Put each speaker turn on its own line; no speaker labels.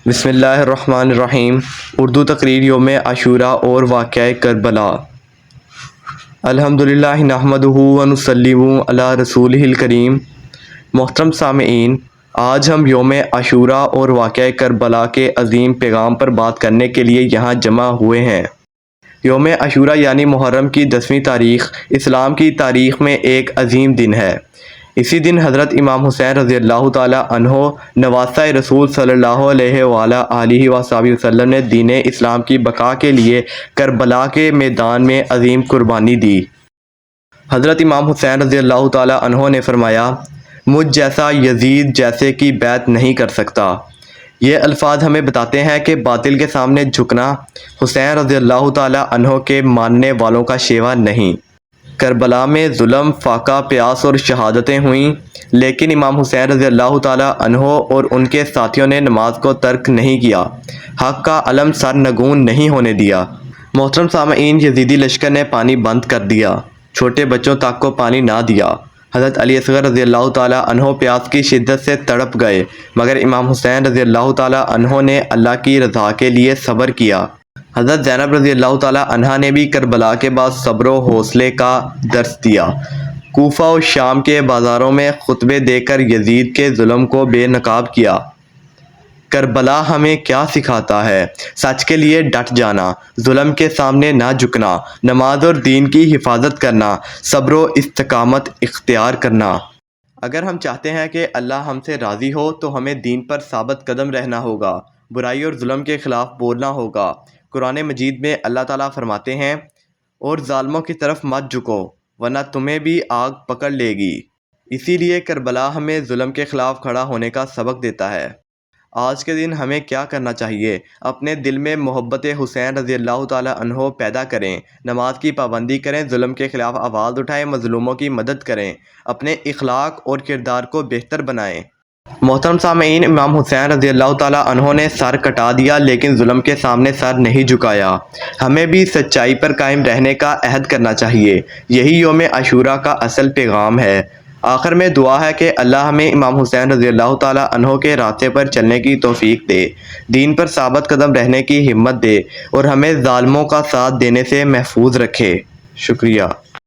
بسم اللہ الرحمن الرحیم۔ اردو تقریر یوم عاشوراء اور واقعہ کربلا۔ الحمدللہ نحمدہ و نصلی علی رسولہ الکریم۔ محترم سامعین، آج ہم یوم عاشوراء اور واقعہ کربلا کے عظیم پیغام پر بات کرنے کے لیے یہاں جمع ہوئے ہیں۔ یوم عاشوراء یعنی محرم کی 10ویں تاریخ اسلام کی تاریخ میں ایک عظیم دن ہے۔ اسی دن حضرت امام حسین رضی اللہ تعالیٰ عنہ نواسہ رسول صلی اللہ علیہ وآلہ آلہ وصحبہ وسلم نے دین اسلام کی بقا کے لیے کربلا کے میدان میں عظیم قربانی دی۔ حضرت امام حسین رضی اللہ تعالیٰ عنہ نے فرمایا، مجھ جیسا یزید جیسے کی بیعت نہیں کر سکتا۔ یہ الفاظ ہمیں بتاتے ہیں کہ باطل کے سامنے جھکنا حسین رضی اللہ تعالیٰ عنہ کے ماننے والوں کا شیوا نہیں۔ کربلا میں ظلم، فاقہ، پیاس اور شہادتیں ہوئیں، لیکن امام حسین رضی اللہ تعالیٰ عنہ اور ان کے ساتھیوں نے نماز کو ترک نہیں کیا، حق کا علم سرنگون نہیں ہونے دیا۔ محترم سامعین، یزیدی لشکر نے پانی بند کر دیا، چھوٹے بچوں تک کو پانی نہ دیا۔ حضرت علی اصغر رضی اللہ تعالیٰ عنہ پیاس کی شدت سے تڑپ گئے، مگر امام حسین رضی اللہ تعالیٰ عنہ نے اللہ کی رضا کے لیے صبر کیا۔ حضرت زینب رضی اللہ تعالیٰ عنہا نے بھی کربلا کے بعد صبر و حوصلے کا درس دیا۔ کوفہ و شام کے بازاروں میں خطبے دے کر یزید کے ظلم کو بے نقاب کیا۔ کربلا ہمیں کیا سکھاتا ہے؟ سچ کے لیے ڈٹ جانا، ظلم کے سامنے نہ جھکنا، نماز اور دین کی حفاظت کرنا، صبر و استقامت اختیار کرنا۔ اگر ہم چاہتے ہیں کہ اللہ ہم سے راضی ہو تو ہمیں دین پر ثابت قدم رہنا ہوگا، برائی اور ظلم کے خلاف بولنا ہوگا۔ قرآن مجید میں اللہ تعالیٰ فرماتے ہیں، اور ظالموں کی طرف مت جھکو ورنہ تمہیں بھی آگ پکڑ لے گی۔ اسی لیے کربلا ہمیں ظلم کے خلاف کھڑا ہونے کا سبق دیتا ہے۔ آج کے دن ہمیں کیا کرنا چاہیے؟ اپنے دل میں محبت حسین رضی اللہ تعالیٰ عنہ پیدا کریں، نماز کی پابندی کریں، ظلم کے خلاف آواز اٹھائیں، مظلوموں کی مدد کریں، اپنے اخلاق اور کردار کو بہتر بنائیں۔ محترم سامعین، امام حسین رضی اللہ تعالیٰ عنہ نے سر کٹا دیا لیکن ظلم کے سامنے سر نہیں جھکایا۔ ہمیں بھی سچائی پر قائم رہنے کا عہد کرنا چاہیے۔ یہی یوم عاشوراء کا اصل پیغام ہے۔ آخر میں دعا ہے کہ اللہ ہمیں امام حسین رضی اللہ تعالیٰ عنہ کے راستے پر چلنے کی توفیق دے، دین پر ثابت قدم رہنے کی ہمت دے اور ہمیں ظالموں کا ساتھ دینے سے محفوظ رکھے۔ شکریہ۔